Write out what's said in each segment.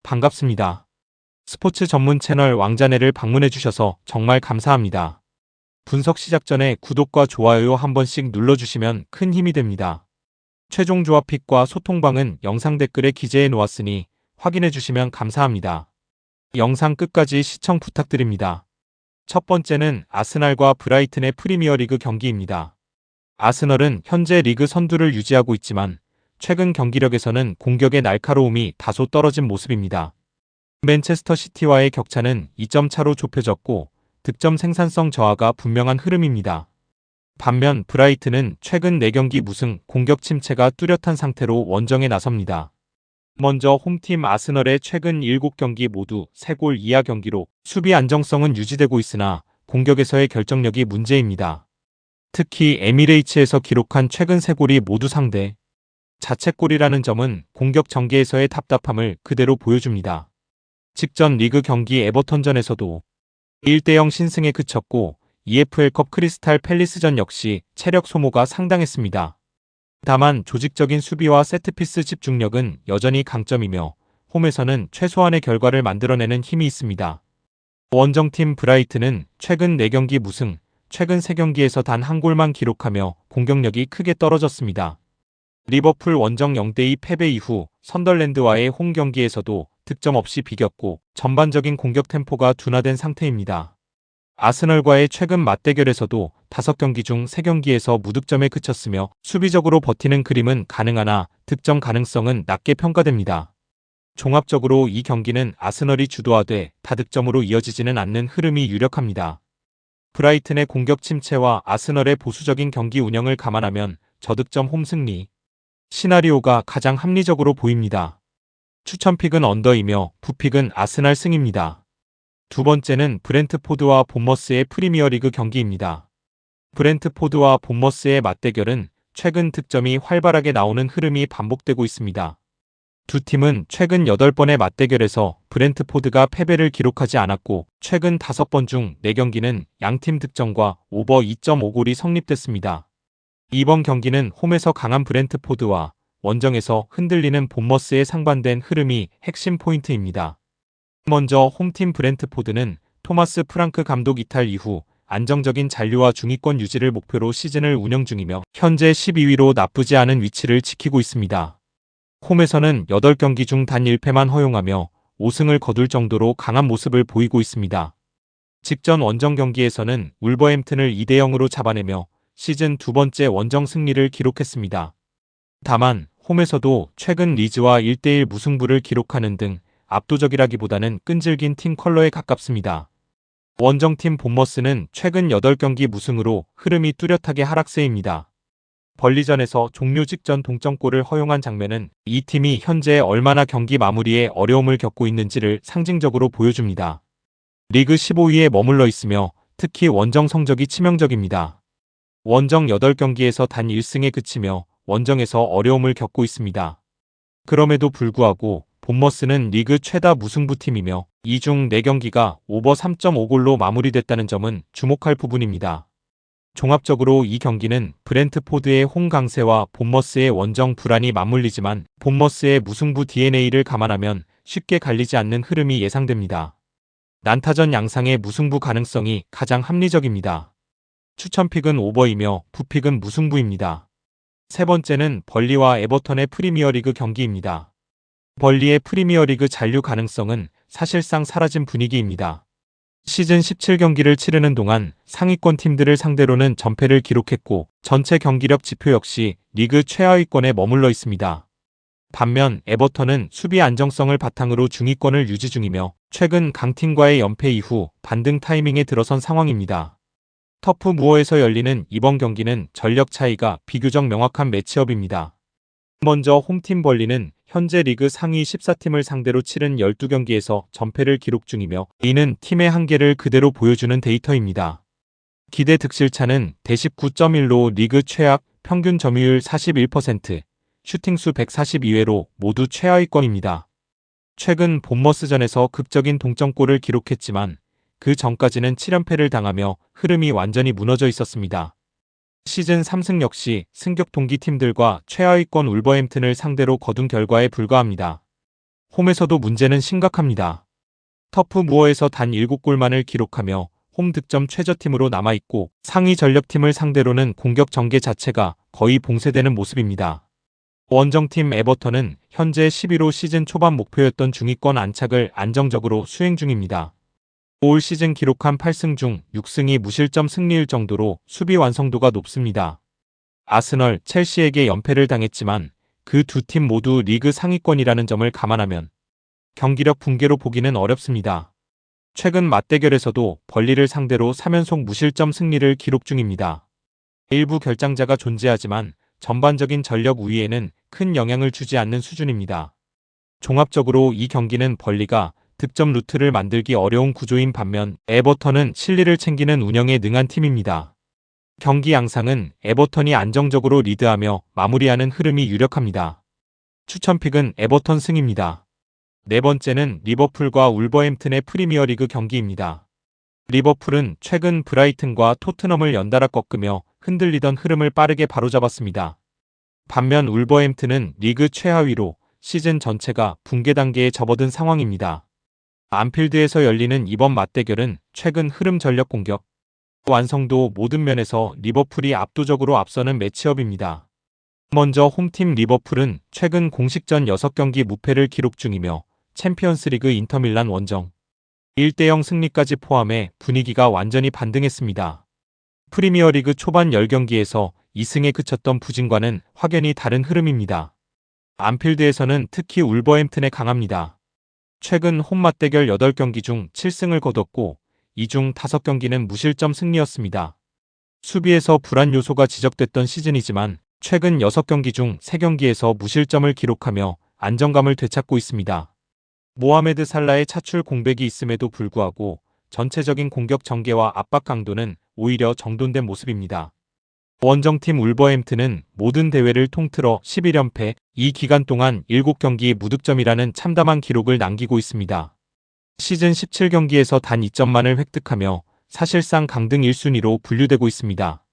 반갑습니다. 스포츠 전문 채널 왕자네를 방문해주셔서 정말 감사합니다. 분석 시작 전에 구독과 좋아요 한 번씩 눌러주시면 큰 힘이 됩니다. 최종 조합픽과 소통방은 영상 댓글에 기재해 놓았으니 확인해주시면 감사합니다. 영상 끝까지 시청 부탁드립니다. 첫 번째는 아스날과 브라이튼의 프리미어리그 경기입니다. 아스널은 현재 리그 선두를 유지하고 있지만 최근 경기력에서는 공격의 날카로움이 다소 떨어진 모습입니다. 맨체스터 시티와의 격차는 2점 차로 좁혀졌고 득점 생산성 저하가 분명한 흐름입니다. 반면 브라이튼은 최근 4경기 무승, 공격 침체가 뚜렷한 상태로 원정에 나섭니다. 먼저 홈팀 아스널의 최근 7경기 모두 3골 이하 경기로 수비 안정성은 유지되고 있으나 공격에서의 결정력이 문제입니다. 특히 에미레이츠에서 기록한 최근 3골이 모두 상대 자책골이라는 점은 공격 전개에서의 답답함을 그대로 보여줍니다. 직전 리그 경기 에버턴전에서도 1대0 신승에 그쳤고 EFL컵 크리스탈 팰리스전 역시 체력 소모가 상당했습니다. 다만 조직적인 수비와 세트피스 집중력은 여전히 강점이며 홈에서는 최소한의 결과를 만들어내는 힘이 있습니다. 원정팀 브라이튼은 최근 4경기 무승, 최근 3경기에서 단 한 골만 기록하며 공격력이 크게 떨어졌습니다. 리버풀 원정 0대2 패배 이후 선덜랜드와의 홈 경기에서도 득점 없이 비겼고 전반적인 공격 템포가 둔화된 상태입니다. 아스널과의 최근 맞대결에서도 5경기 중 3경기에서 무득점에 그쳤으며 수비적으로 버티는 그림은 가능하나 득점 가능성은 낮게 평가됩니다. 종합적으로 이 경기는 아스널이 주도하되 다득점으로 이어지지는 않는 흐름이 유력합니다. 브라이튼의 공격 침체와 아스널의 보수적인 경기 운영을 감안하면 저득점 홈 승리 시나리오가 가장 합리적으로 보입니다. 추천픽은 언더이며 부픽은 아스날 승입니다. 두 번째는 브렌트포드와 본머스의 프리미어리그 경기입니다. 브렌트포드와 본머스의 맞대결은 최근 득점이 활발하게 나오는 흐름이 반복되고 있습니다. 두 팀은 최근 8번의 맞대결에서 브렌트포드가 패배를 기록하지 않았고 최근 5번 중 4경기는 양팀 득점과 오버 2.5골이 성립됐습니다. 이번 경기는 홈에서 강한 브렌트포드와 원정에서 흔들리는 본머스의 상반된 흐름이 핵심 포인트입니다. 먼저 홈팀 브렌트포드는 토마스 프랑크 감독 이탈 이후 안정적인 잔류와 중위권 유지를 목표로 시즌을 운영 중이며 현재 12위로 나쁘지 않은 위치를 지키고 있습니다. 홈에서는 8경기 중 단 1패만 허용하며 5승을 거둘 정도로 강한 모습을 보이고 있습니다. 직전 원정 경기에서는 울버햄튼을 2대0으로 잡아내며 시즌 2번째 원정 승리를 기록했습니다. 다만 홈에서도 최근 리즈와 1대1 무승부를 기록하는 등 압도적이라기보다는 끈질긴 팀 컬러에 가깝습니다. 원정팀 본머스는 최근 8경기 무승으로 흐름이 뚜렷하게 하락세입니다. 벌리전에서 종료 직전 동점골을 허용한 장면은 이 팀이 현재 얼마나 경기 마무리에 어려움을 겪고 있는지를 상징적으로 보여줍니다. 리그 15위에 머물러 있으며 특히 원정 성적이 치명적입니다. 원정 8경기에서 단 1승에 그치며 원정에서 어려움을 겪고 있습니다. 그럼에도 불구하고 본머스는 리그 최다 무승부팀이며 이 중 4경기가 오버 3.5골로 마무리됐다는 점은 주목할 부분입니다. 종합적으로 이 경기는 브렌트포드의 홈 강세와 본머스의 원정 불안이 맞물리지만 본머스의 무승부 DNA를 감안하면 쉽게 갈리지 않는 흐름이 예상됩니다. 난타전 양상의 무승부 가능성이 가장 합리적입니다. 추천픽은 오버이며 부픽은 무승부입니다. 세 번째는 벌리와 에버턴의 프리미어리그 경기입니다. 벌리의 프리미어리그 잔류 가능성은 사실상 사라진 분위기입니다. 시즌 17경기를 치르는 동안 상위권 팀들을 상대로는 전패를 기록했고 전체 경기력 지표 역시 리그 최하위권에 머물러 있습니다. 반면 에버턴은 수비 안정성을 바탕으로 중위권을 유지 중이며 최근 강팀과의 연패 이후 반등 타이밍에 들어선 상황입니다. 터프 무어에서 열리는 이번 경기는 전력 차이가 비교적 명확한 매치업입니다. 먼저 홈팀 벌리는 현재 리그 상위 14팀을 상대로 치른 12경기에서 전패를 기록 중이며 이는 팀의 한계를 그대로 보여주는 데이터입니다. 기대 득실차는 대십 9.1로 리그 최악, 평균 점유율 41%, 슈팅수 142회로 모두 최하위권입니다. 최근 본머스전에서 극적인 동점골을 기록했지만 그 전까지는 7연패를 당하며 흐름이 완전히 무너져 있었습니다. 시즌 3승 역시 승격 동기 팀들과 최하위권 울버햄튼을 상대로 거둔 결과에 불과합니다. 홈에서도 문제는 심각합니다. 터프 무어에서 단 7골만을 기록하며 홈 득점 최저팀으로 남아있고 상위 전력팀을 상대로는 공격 전개 자체가 거의 봉쇄되는 모습입니다. 원정팀 에버턴은 현재 11호 시즌 초반 목표였던 중위권 안착을 안정적으로 수행 중입니다. 올 시즌 기록한 8승 중 6승이 무실점 승리일 정도로 수비 완성도가 높습니다. 아스널, 첼시에게 연패를 당했지만 그 두 팀 모두 리그 상위권이라는 점을 감안하면 경기력 붕괴로 보기는 어렵습니다. 최근 맞대결에서도 벌리를 상대로 3연속 무실점 승리를 기록 중입니다. 일부 결장자가 존재하지만 전반적인 전력 우위에는 큰 영향을 주지 않는 수준입니다. 종합적으로 이 경기는 벌리가 득점 루트를 만들기 어려운 구조인 반면 에버턴은 실리를 챙기는 운영에 능한 팀입니다. 경기 양상은 에버턴이 안정적으로 리드하며 마무리하는 흐름이 유력합니다. 추천픽은 에버턴 승입니다. 네 번째는 리버풀과 울버햄튼의 프리미어리그 경기입니다. 리버풀은 최근 브라이튼과 토트넘을 연달아 꺾으며 흔들리던 흐름을 빠르게 바로잡았습니다. 반면 울버햄튼은 리그 최하위로 시즌 전체가 붕괴 단계에 접어든 상황입니다. 안필드에서 열리는 이번 맞대결은 최근 흐름 전력 공격, 완성도 모든 면에서 리버풀이 압도적으로 앞서는 매치업입니다. 먼저 홈팀 리버풀은 최근 공식전 6경기 무패를 기록 중이며 챔피언스리그 인터밀란 원정 1대0 승리까지 포함해 분위기가 완전히 반등했습니다. 프리미어리그 초반 10경기에서 2승에 그쳤던 부진과는 확연히 다른 흐름입니다. 안필드에서는 특히 울버햄튼에 강합니다. 최근 홈 맞대결 8경기 중 7승을 거뒀고 이 중 5경기는 무실점 승리였습니다. 수비에서 불안 요소가 지적됐던 시즌이지만 최근 6경기 중 3경기에서 무실점을 기록하며 안정감을 되찾고 있습니다. 모하메드 살라의 차출 공백이 있음에도 불구하고 전체적인 공격 전개와 압박 강도는 오히려 정돈된 모습입니다. 원정팀 울버햄튼은 모든 대회를 통틀어 11연패, 이 기간 동안 7경기 무득점이라는 참담한 기록을 남기고 있습니다. 시즌 17경기에서 단 2점만을 획득하며 사실상 강등 1순위로 분류되고 있습니다.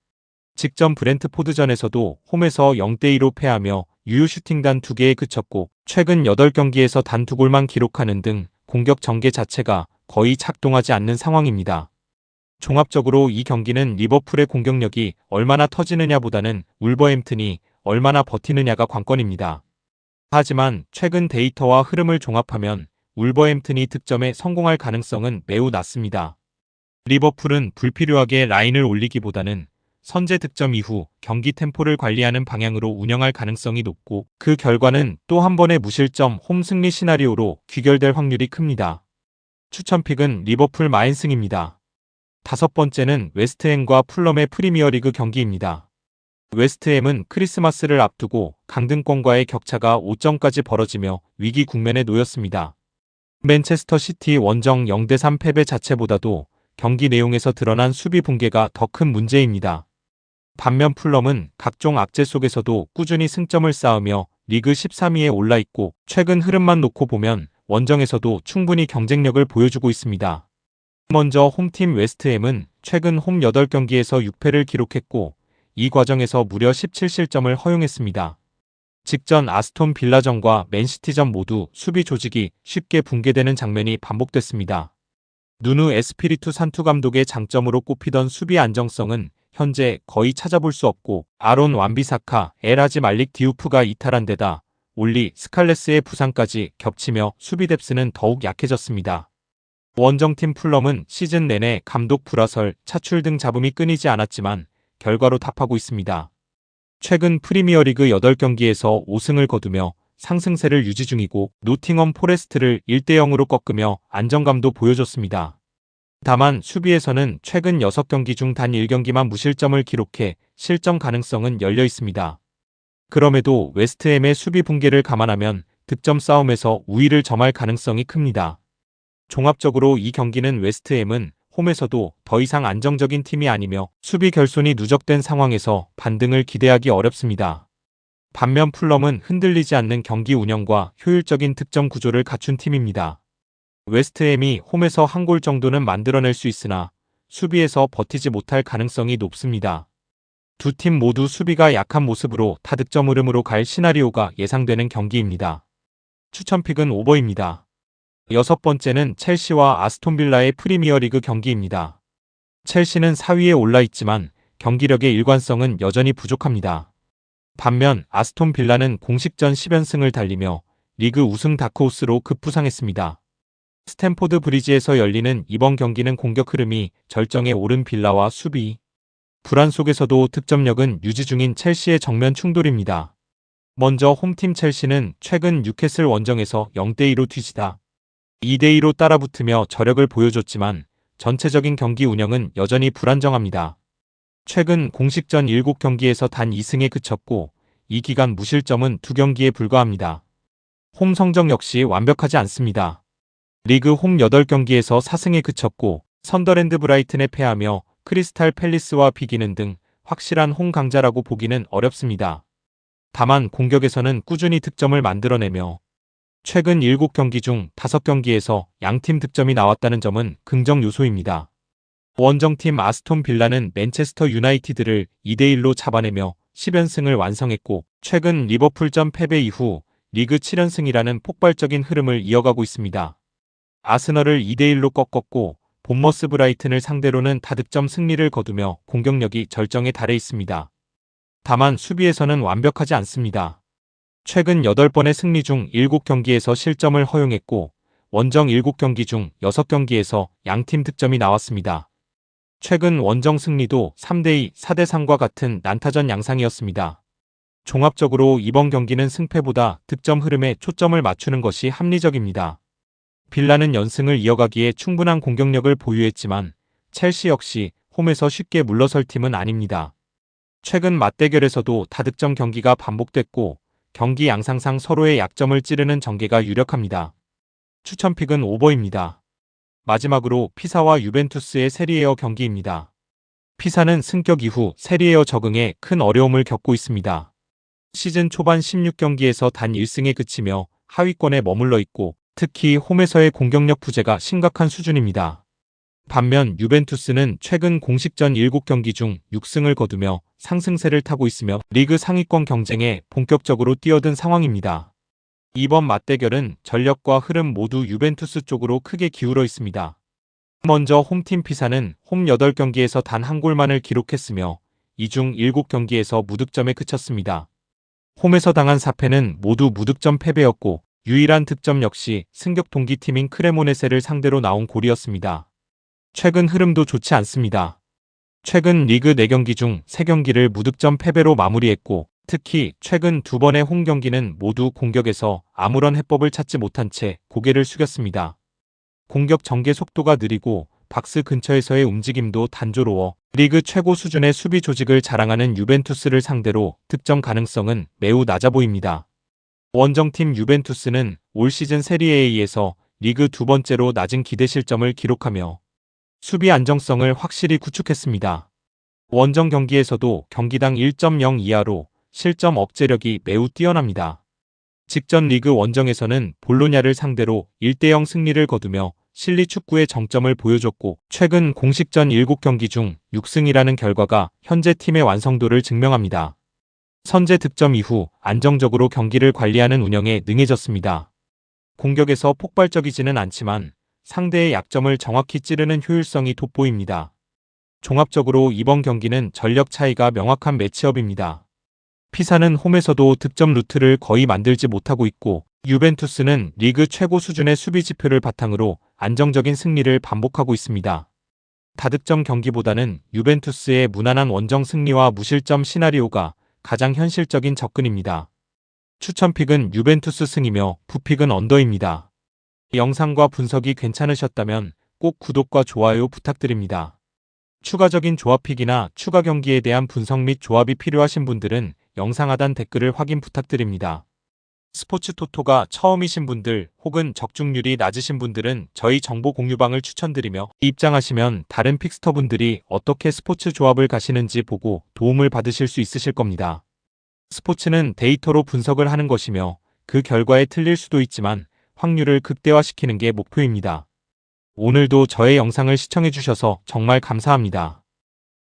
직전 브렌트포드전에서도 홈에서 0대2로 패하며 유효 슈팅단 2개에 그쳤고 최근 8경기에서 단 2골만 기록하는 등 공격 전개 자체가 거의 작동하지 않는 상황입니다. 종합적으로 이 경기는 리버풀의 공격력이 얼마나 터지느냐보다는 울버햄튼이 얼마나 버티느냐가 관건입니다. 하지만 최근 데이터와 흐름을 종합하면 울버햄튼이 득점에 성공할 가능성은 매우 낮습니다. 리버풀은 불필요하게 라인을 올리기보다는 선제 득점 이후 경기 템포를 관리하는 방향으로 운영할 가능성이 높고 그 결과는 또 한 번의 무실점 홈 승리 시나리오로 귀결될 확률이 큽니다. 추천픽은 리버풀 마인승입니다. 다섯 번째는 웨스트햄과 풀럼의 프리미어리그 경기입니다. 웨스트햄은 크리스마스를 앞두고 강등권과의 격차가 5점까지 벌어지며 위기 국면에 놓였습니다. 맨체스터 시티 원정 0대3 패배 자체보다도 경기 내용에서 드러난 수비 붕괴가 더 큰 문제입니다. 반면 풀럼은 각종 악재 속에서도 꾸준히 승점을 쌓으며 리그 13위에 올라있고 최근 흐름만 놓고 보면 원정에서도 충분히 경쟁력을 보여주고 있습니다. 먼저 홈팀 웨스트햄은 최근 홈 8경기에서 6패를 기록했고 이 과정에서 무려 17실점을 허용했습니다. 직전 아스톤 빌라전과 맨시티전 모두 수비 조직이 쉽게 붕괴되는 장면이 반복됐습니다. 누누 에스피리투 산투 감독의 장점으로 꼽히던 수비 안정성은 현재 거의 찾아볼 수 없고 아론 완비사카, 엘하지 말릭 디우프가 이탈한 데다 올리 스칼레스의 부상까지 겹치며 수비 뎁스는 더욱 약해졌습니다. 원정팀 풀럼은 시즌 내내 감독 불화설, 차출 등 잡음이 끊이지 않았지만 결과로 답하고 있습니다. 최근 프리미어리그 8경기에서 5승을 거두며 상승세를 유지 중이고 노팅엄 포레스트를 1대0으로 꺾으며 안정감도 보여줬습니다. 다만 수비에서는 최근 6경기 중 단 1경기만 무실점을 기록해 실점 가능성은 열려 있습니다. 그럼에도 웨스트햄의 수비 붕괴를 감안하면 득점 싸움에서 우위를 점할 가능성이 큽니다. 종합적으로 이 경기는 웨스트햄은 홈에서도 더 이상 안정적인 팀이 아니며 수비 결손이 누적된 상황에서 반등을 기대하기 어렵습니다. 반면 풀럼은 흔들리지 않는 경기 운영과 효율적인 득점 구조를 갖춘 팀입니다. 웨스트햄이 홈에서 한 골 정도는 만들어낼 수 있으나 수비에서 버티지 못할 가능성이 높습니다. 두 팀 모두 수비가 약한 모습으로 타득점 흐름으로 갈 시나리오가 예상되는 경기입니다. 추천픽은 오버입니다. 여섯 번째는 첼시와 아스톤빌라의 프리미어리그 경기입니다. 첼시는 4위에 올라 있지만 경기력의 일관성은 여전히 부족합니다. 반면 아스톤빌라는 공식전 10연승을 달리며 리그 우승 다크호스로 급부상했습니다. 스탠포드 브리지에서 열리는 이번 경기는 공격 흐름이 절정에 오른 빌라와 수비 불안 속에서도 득점력은 유지 중인 첼시의 정면 충돌입니다. 먼저 홈팀 첼시는 최근 뉴캐슬 원정에서 0대2로 뒤지다 2대2로 따라붙으며 저력을 보여줬지만 전체적인 경기 운영은 여전히 불안정합니다. 최근 공식전 7경기에서 단 2승에 그쳤고 이 기간 무실점은 2경기에 불과합니다. 홈 성적 역시 완벽하지 않습니다. 리그 홈 8경기에서 4승에 그쳤고 선더랜드 브라이튼에 패하며 크리스탈 팰리스와 비기는 등 확실한 홈 강자라고 보기는 어렵습니다. 다만 공격에서는 꾸준히 득점을 만들어내며 최근 7경기 중 5경기에서 양팀 득점이 나왔다는 점은 긍정 요소입니다. 원정팀 아스톤 빌라는 맨체스터 유나이티드를 2대1로 잡아내며 10연승을 완성했고 최근 리버풀전 패배 이후 리그 7연승이라는 폭발적인 흐름을 이어가고 있습니다. 아스널을 2대1로 꺾었고 본머스 브라이튼을 상대로는 다득점 승리를 거두며 공격력이 절정에 달해 있습니다. 다만 수비에서는 완벽하지 않습니다. 최근 8번의 승리 중 7경기에서 실점을 허용했고 원정 7경기 중 6경기에서 양팀 득점이 나왔습니다. 최근 원정 승리도 3대2, 4대3과 같은 난타전 양상이었습니다. 종합적으로 이번 경기는 승패보다 득점 흐름에 초점을 맞추는 것이 합리적입니다. 빌라는 연승을 이어가기에 충분한 공격력을 보유했지만 첼시 역시 홈에서 쉽게 물러설 팀은 아닙니다. 최근 맞대결에서도 다득점 경기가 반복됐고 경기 양상상 서로의 약점을 찌르는 전개가 유력합니다. 추천픽은 오버입니다. 마지막으로 피사와 유벤투스의 세리에어 경기입니다. 피사는 승격 이후 세리에어 적응에 큰 어려움을 겪고 있습니다. 시즌 초반 16경기에서 단 1승에 그치며 하위권에 머물러 있고 특히 홈에서의 공격력 부재가 심각한 수준입니다. 반면 유벤투스는 최근 공식전 7경기 중 6승을 거두며 상승세를 타고 있으며 리그 상위권 경쟁에 본격적으로 뛰어든 상황입니다. 이번 맞대결은 전력과 흐름 모두 유벤투스 쪽으로 크게 기울어 있습니다. 먼저 홈팀 피사는 홈 8경기에서 단 한 골만을 기록했으며 이 중 7경기에서 무득점에 그쳤습니다. 홈에서 당한 4패는 모두 무득점 패배였고 유일한 득점 역시 승격 동기팀인 크레모네세를 상대로 나온 골이었습니다. 최근 흐름도 좋지 않습니다. 최근 리그 4경기 중 3경기를 무득점 패배로 마무리했고 특히 최근 2번의 홈 경기는 모두 공격에서 아무런 해법을 찾지 못한 채 고개를 숙였습니다. 공격 전개 속도가 느리고 박스 근처에서의 움직임도 단조로워 리그 최고 수준의 수비 조직을 자랑하는 유벤투스를 상대로 득점 가능성은 매우 낮아 보입니다. 원정팀 유벤투스는 올 시즌 세리에A에서 리그 2번째로 낮은 기대 실점을 기록하며 수비 안정성을 확실히 구축했습니다. 원정 경기에서도 경기당 1.0 이하로 실점 억제력이 매우 뛰어납니다. 직전 리그 원정에서는 볼로냐를 상대로 1대0 승리를 거두며 실리 축구의 정점을 보여줬고 최근 공식전 7경기 중 6승이라는 결과가 현재 팀의 완성도를 증명합니다. 선제 득점 이후 안정적으로 경기를 관리하는 운영에 능해졌습니다. 공격에서 폭발적이지는 않지만 상대의 약점을 정확히 찌르는 효율성이 돋보입니다. 종합적으로 이번 경기는 전력 차이가 명확한 매치업입니다. 피사는 홈에서도 득점 루트를 거의 만들지 못하고 있고 유벤투스는 리그 최고 수준의 수비 지표를 바탕으로 안정적인 승리를 반복하고 있습니다. 다득점 경기보다는 유벤투스의 무난한 원정 승리와 무실점 시나리오가 가장 현실적인 접근입니다. 추천픽은 유벤투스 승이며 부픽은 언더입니다. 영상과 분석이 괜찮으셨다면 꼭 구독과 좋아요 부탁드립니다. 추가적인 조합픽이나 추가 경기에 대한 분석 및 조합이 필요하신 분들은 영상 하단 댓글을 확인 부탁드립니다. 스포츠 토토가 처음이신 분들 혹은 적중률이 낮으신 분들은 저희 정보 공유방을 추천드리며 입장하시면 다른 픽스터분들이 어떻게 스포츠 조합을 가시는지 보고 도움을 받으실 수 있으실 겁니다. 스포츠는 데이터로 분석을 하는 것이며 그 결과에 틀릴 수도 있지만 확률을 극대화시키는 게 목표입니다. 오늘도 저의 영상을 시청해주셔서 정말 감사합니다.